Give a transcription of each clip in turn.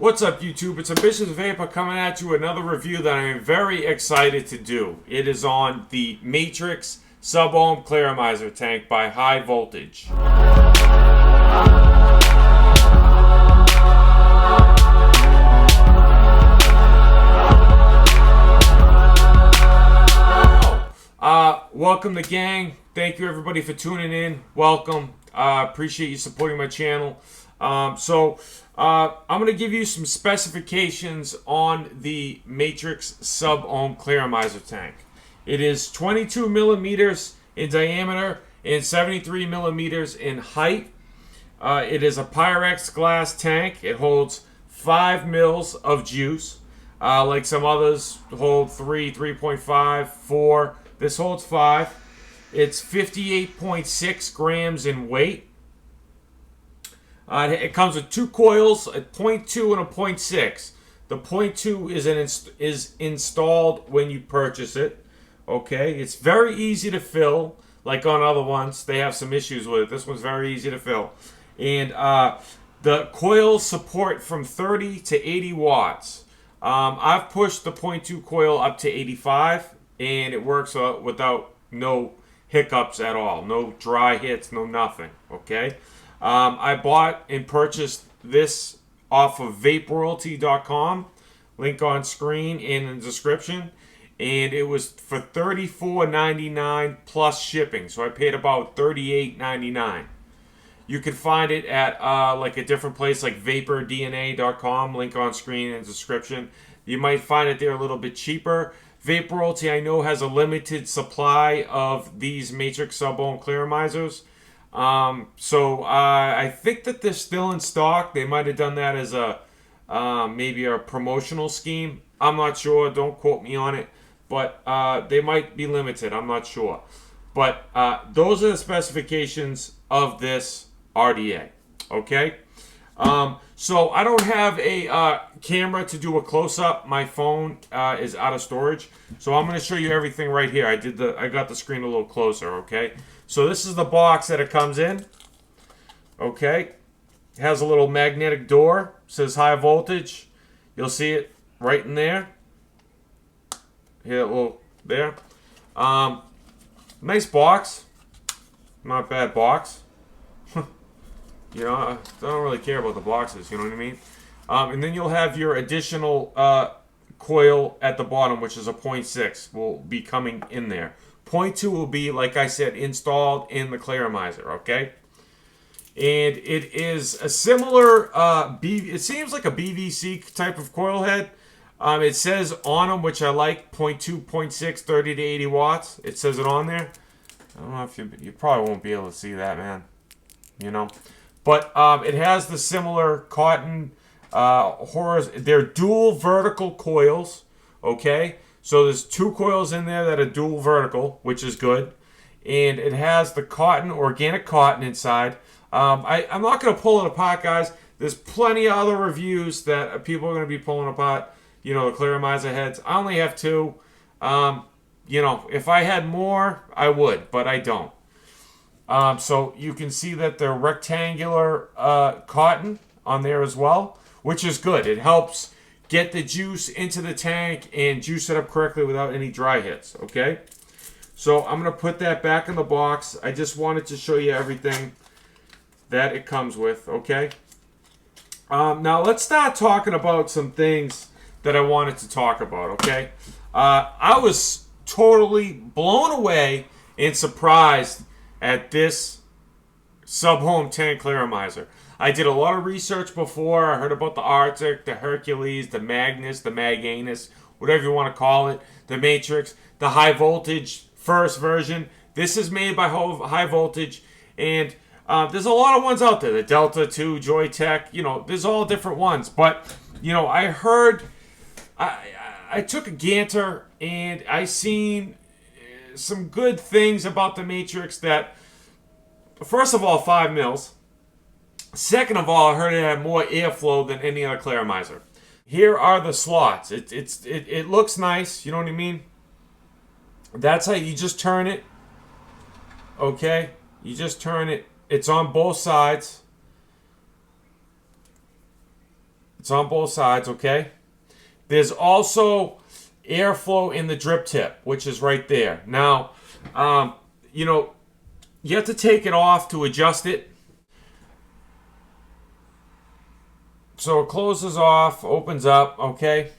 What's up, YouTube? It's AmbitionZ VapeR coming at you with another review that I am very excited to do. It is on the Matrix Sub-Ohm Claramizer tank by High Voltage. Welcome the gang. Thank you everybody for tuning in. Welcome. Appreciate you supporting my channel. I'm going to give you some specifications on the Matrix Sub-Ohm Claramizer tank. It is 22 millimeters in diameter and 73 millimeters in height. It is a Pyrex glass tank. It holds 5 mils of juice. Like some others hold 3, 3.5, 4. This holds 5. It's 58.6 grams in weight. It comes with 2 coils, a 0.2 and a 0.6. The 0.2 is installed when you purchase it. Okay, it's very easy to fill. Like on other ones, they have some issues with it. This one's very easy to fill. And the coils support from 30 to 80 watts. I've pushed the 0.2 coil up to 85, and it works without no hiccups at all. No dry hits, no nothing. Okay. I bought and purchased this off of vaperoyalty.com. Link on screen and in the description. And it was for $34.99 plus shipping. So I paid about $38.99. You can find it at like a different place like vapordna.com. Link on screen and description. You might find it there a little bit cheaper. VapeRoyalty, I know, has a limited supply of these Matrix Sub-Ohm Claramizers. I think that they're still in stock. They might have done that as a maybe a promotional scheme. I'm not sure. Don't quote me on it. But they might be limited. I'm not sure. But those are the specifications of this RDA. Okay? So I don't have a camera to do a close-up. My phone is out of storage. So I'm going to show you everything right here. I got the screen a little closer, okay? So this is the box that it comes in. Okay. It has a little magnetic door. It says high voltage. You'll see it right in there. Here, a little there. Nice box. Not a bad box. You know, I don't really care about the boxes, you know what I mean? And then you'll have your additional coil at the bottom, which is a 0.6, will be coming in there. 0.2 will be, like I said, installed in the Claramizer, okay? And it is a similar, it seems like a BVC type of coil head. It says on them, which I like, 0.2, 0.6, 30 to 80 watts. It says it on there. I don't know if you probably won't be able to see that, man. You know? But it has the similar cotton they're dual vertical coils, okay? So there's 2 coils in there that are dual vertical, which is good. And it has the cotton, organic cotton inside. I'm not going to pull it apart, guys. There's plenty of other reviews that people are going to be pulling apart, you know, the Claramizer heads. I only have 2. You know, if I had more, I would, but I don't. So you can see that they're rectangular cotton on there as well, which is good. It helps get the juice into the tank and juice it up correctly without any dry hits, okay? So I'm going to put that back in the box. I just wanted to show you everything that it comes with, okay? Now let's start talking about some things that I wanted to talk about, okay? I was totally blown away and surprised at this Sub-Ohm tank Claramizer. I did a lot of research before. I heard about the Arctic, the Hercules, the Magnus, the Maganus, whatever you want to call it, the Matrix, the High Voltage first version. This is made by High Voltage, and there's a lot of ones out there. The Delta 2, Joytech, you know, there's all different ones. But, you know, I heard, I took a gander, and I seen some good things about the Matrix that, first of all, 5 mils. Second of all, I heard it had more airflow than any other Claramizer. Here are the slots. It looks nice, you know what I mean? That's how you just turn it. Okay? You just turn it. It's on both sides. It's on both sides, okay? There's also airflow in the drip tip, which is right there. Now, you know, you have to take it off to adjust it. So it closes off, opens up, okay?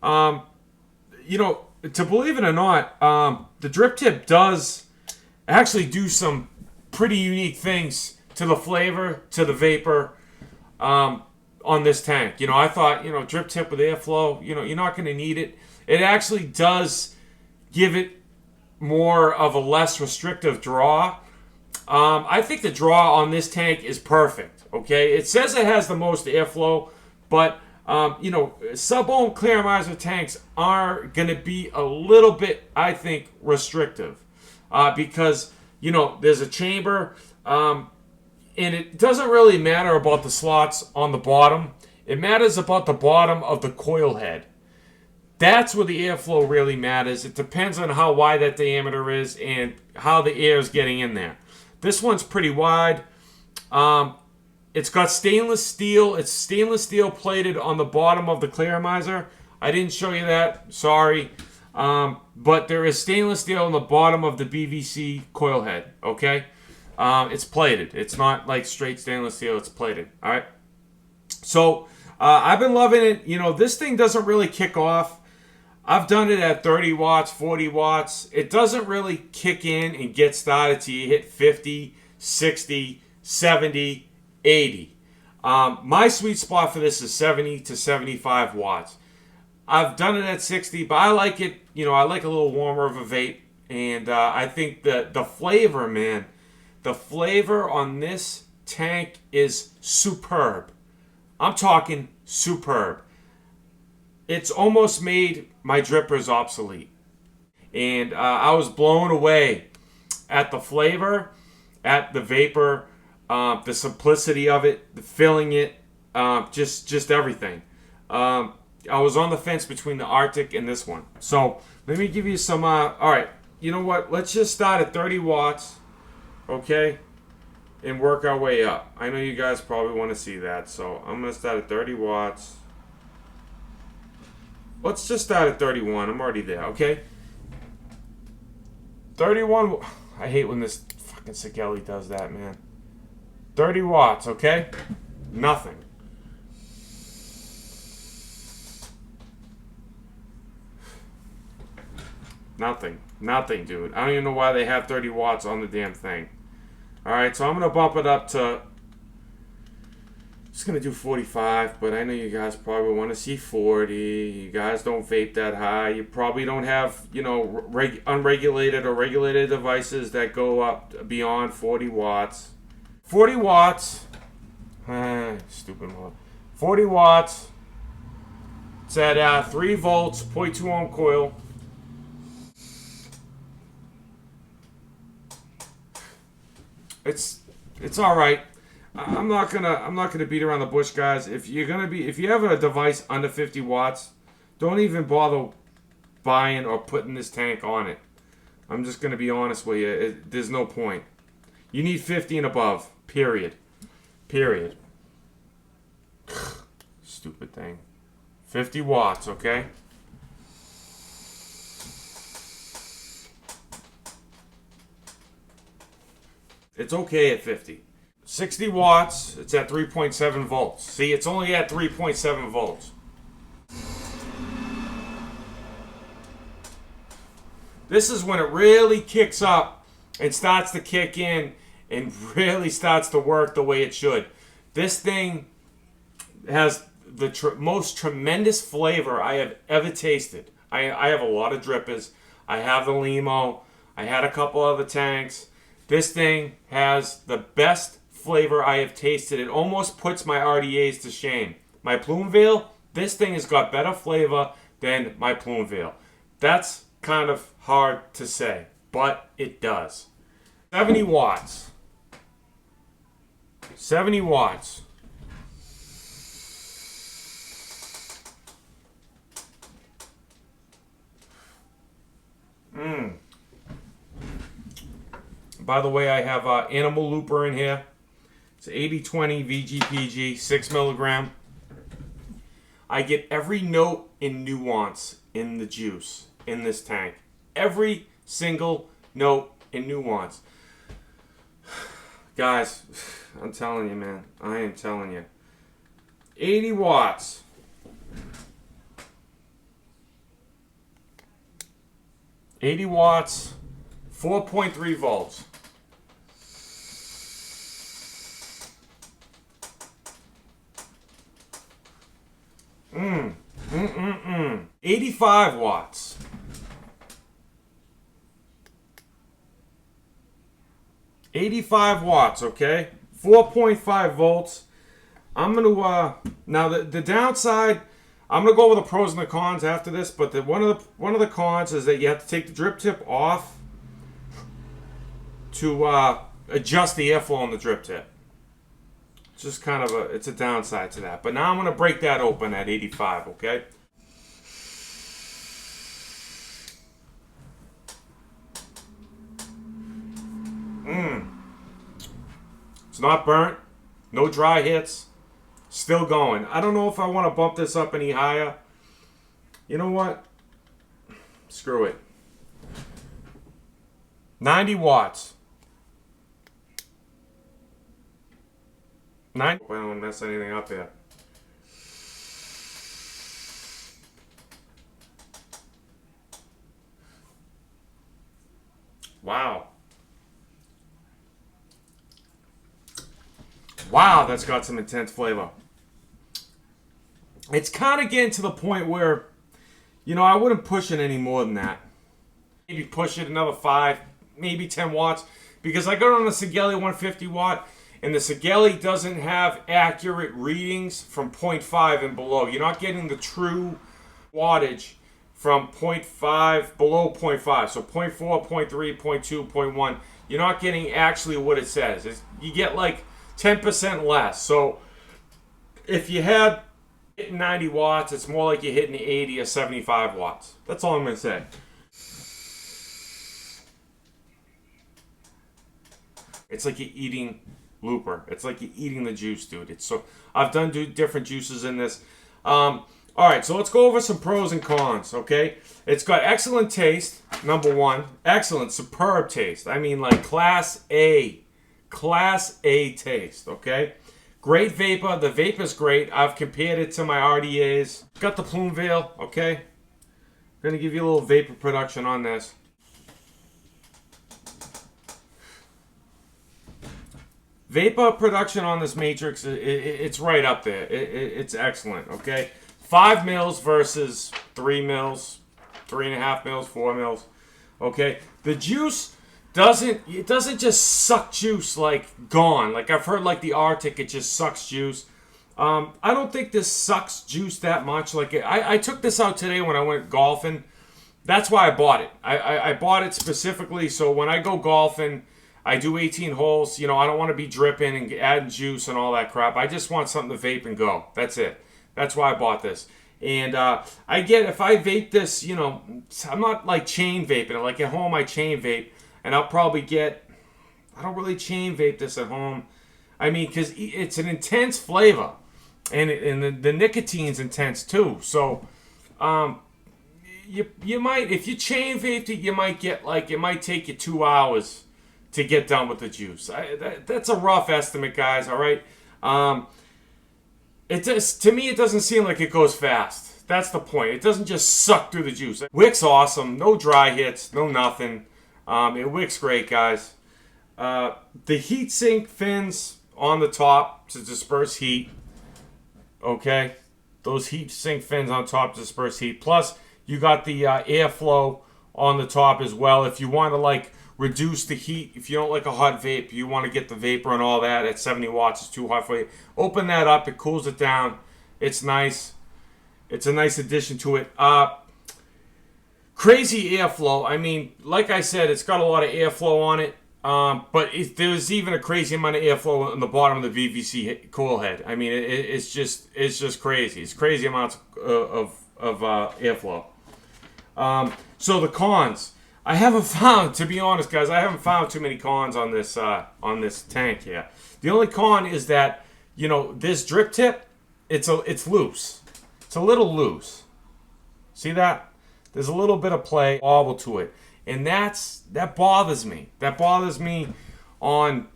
You know, to believe it or not, the drip tip does actually do some pretty unique things to the flavor, to the vapor, on this tank. You know, I thought, you know, drip tip with airflow, you know, you're not going to need it. It actually does give it more of a less restrictive draw. I think the draw on this tank is perfect, okay? It says it has the most airflow, but, you know, sub-ohm clearomizer tanks are going to be a little bit, I think, restrictive. Because, you know, there's a chamber, and it doesn't really matter about the slots on the bottom. It matters about the bottom of the coil head. That's where the airflow really matters. It depends on how wide that diameter is and how the air is getting in there. This one's pretty wide. It's got stainless steel. It's stainless steel plated on the bottom of the clearomizer. I didn't show you that. Sorry. But there is stainless steel on the bottom of the BVC coil head. Okay? It's plated. It's not like straight stainless steel. It's plated. All right? So, I've been loving it. You know, this thing doesn't really kick off. I've done it at 30 watts, 40 watts. It doesn't really kick in and get started till you hit 50, 60, 70, 80. My sweet spot for this is 70 to 75 watts. I've done it at 60, but I like it, you know, I like a little warmer of a vape. And I think that the flavor, man, the flavor on this tank is superb. I'm talking superb. It's almost made my drippers obsolete. And I was blown away at the flavor, at the vapor, the simplicity of it, the filling it, just everything. I was on the fence between the Arctic and this one. So let me give you some, all right, you know what? Let's just start at 30 watts, okay? And work our way up. I know you guys probably want to see that, so I'm going to start at 30 watts. Let's just start at 31. I'm already there, okay? 31. I hate when this fucking Sigelli does that, man. 30 watts, okay? Nothing. Nothing, dude. I don't even know why they have 30 watts on the damn thing. Alright, so I'm going to bump it up to... Just going to do 45, but I know you guys probably want to see 40. You guys don't vape that high. You probably don't have, you know, unregulated or regulated devices that go up beyond 40 watts. 40 watts. Stupid one. 40 watts. It's at 3 volts, 0.2 ohm coil. It's all right. I'm not gonna beat around the bush, guys. If you have a device under 50 watts, don't even bother buying or putting this tank on it. I'm just gonna be honest with you. There's no point. You need 50 and above. Period. Stupid thing. 50 watts, okay? It's okay at 50. 60 watts, it's at 3.7 volts. See, it's only at 3.7 volts. This is when it really kicks up and starts to kick in and really starts to work the way it should. This thing has the most tremendous flavor I have ever tasted. I have a lot of drippers. I have the Limo. I had a couple other tanks. This thing has the best flavor I have tasted. It almost puts my RDAs to shame. My Plume Veil, this thing has got better flavor than my Plume Veil. That's kind of hard to say, but it does. 70 watts. 70 watts. By the way, I have Animal Looper in here. It's 80-20 VGPG, 6 milligram. I get every note and nuance in the juice in this tank. Every single note and nuance. Guys, I'm telling you, man. I am telling you. 80 watts. 80 watts, 4.3 volts. 85 watts. 85 watts, okay? 4.5 volts. I'm going to, now the downside, I'm going to go over the pros and the cons after this, but one of the cons is that you have to take the drip tip off to adjust the airflow on the drip tip. It's just kind of it's a downside to that. But now I'm going to break that open at 85, okay? It's not burnt. No dry hits. Still going. I don't know if I want to bump this up any higher. You know what? Screw it. 90 watts. 90. I don't want to mess anything up here. Wow. Wow, that's got some intense flavor. It's kind of getting to the point where, you know, I wouldn't push it any more than that. Maybe push it another 5, maybe 10 watts. Because I got it on the Sigelli 150 watt, and the Sigelli doesn't have accurate readings from 0.5 and below. You're not getting the true wattage from 0.5, below 0.5. So 0.4, 0.3, 0.2, 0.1. You're not getting actually what it says. You get like 10% less. So if you had hitting 90 watts, it's more like you're hitting 80 or 75 watts. That's all I'm going to say. It's like you're eating looper. It's like you're eating the juice, dude. It's so I've done different juices in this. All right, so let's go over some pros and cons, okay? It's got excellent taste, number one. Excellent, superb taste. I mean, like Class A taste, okay? Great vapor. The vapor's great. I've compared it to my RDAs. Got the plume veil, okay? I'm going to give you a little vapor production on this. Vapor production on this Matrix, it's right up there. It's excellent, okay? 5 mils versus 3 mils, 3.5 mils, 4 mils, okay? The juice doesn't just suck juice like gone. Like I've heard like the Arctic, it just sucks juice. I don't think this sucks juice that much. Like I took this out today when I went golfing. That's why I bought it. I bought it specifically so when I go golfing, I do 18 holes. You know, I don't want to be dripping and adding juice and all that crap. I just want something to vape and go. That's it. That's why I bought this. And I get, if I vape this, you know, I'm not like chain vaping. Like at home, I chain vape. And I'll probably get, I don't really chain vape this at home. I mean, because it's an intense flavor. And the nicotine's intense too. So, you might, if you chain vaped it, you might get like, it might take you 2 hours to get done with the juice. That's a rough estimate, guys, all right? To me, it doesn't seem like it goes fast. That's the point. It doesn't just suck through the juice. Wick's awesome. No dry hits. No nothing. It wicks great, guys. The heat sink fins on the top to disperse heat. Okay? Those heat sink fins on top to disperse heat. Plus, you got the airflow on the top as well. If you want to, like, reduce the heat, if you don't like a hot vape, you want to get the vapor and all that at 70 watts, it's too hot for you. Open that up, it cools it down. It's nice. It's a nice addition to it. Crazy airflow. I mean, like I said, it's got a lot of airflow on it. But there's even a crazy amount of airflow on the bottom of the VVC coil head. I mean, it's just crazy. It's crazy amounts of airflow. So the cons. I haven't found, to be honest, guys, I haven't found too many cons on this tank here. The only con is that, you know, this drip tip, it's loose. It's a little loose. See that? There's a little bit of play, wobble to it. And that bothers me. That bothers me on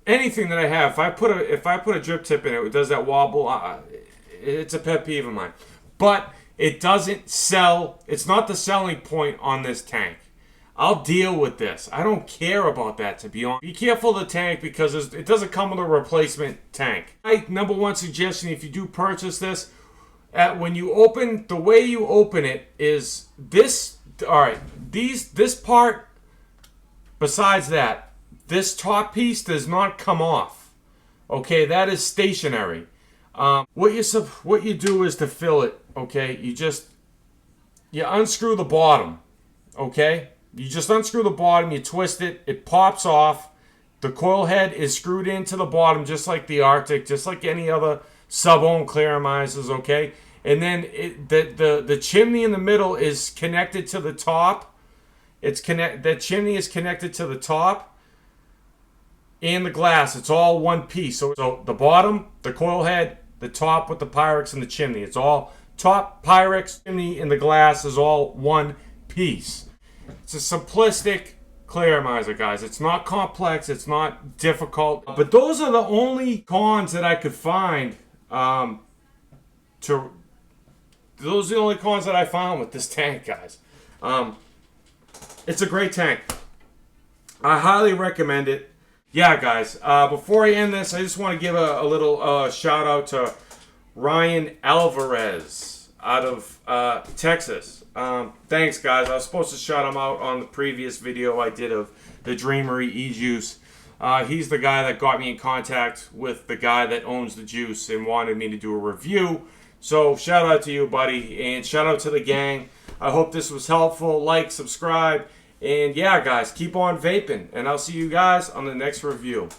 anything that I have. If I put a drip tip in it, it does that wobble. It's a pet peeve of mine. But it doesn't sell. It's not the selling point on this tank. I'll deal with this. I don't care about that, to be honest. Be careful of the tank because it doesn't come with a replacement tank. My number one suggestion, if you do purchase this, when you open, the way you open it is this. All right, this part, besides that, this top piece does not come off. Okay, that is stationary. What you do is to fill it. Okay, you unscrew the bottom. Okay, you just unscrew the bottom. You twist it. It pops off. The coil head is screwed into the bottom, just like the Arctic, just like any other sub-ohm clearamizers. Okay. And then the chimney in the middle is connected to the top. The chimney is connected to the top and the glass. It's all one piece. So the bottom, the coil head, the top with the Pyrex and the chimney. It's all top, Pyrex, chimney, and the glass is all one piece. It's a simplistic clearamizer, guys. It's not complex. It's not difficult. But those are the only cons that I could find Those are the only cons that I found with this tank, guys. It's a great tank. I highly recommend it. Yeah, guys. Before I end this, I just want to give a little shout out to Ryan Alvarez out of Texas. Thanks, guys. I was supposed to shout him out on the previous video I did of the Dreamery e-juice. He's the guy that got me in contact with the guy that owns the juice and wanted me to do a review. So, shout out to you, buddy, and shout out to the gang. I hope this was helpful. Like, subscribe, and yeah, guys, keep on vaping, and I'll see you guys on the next review.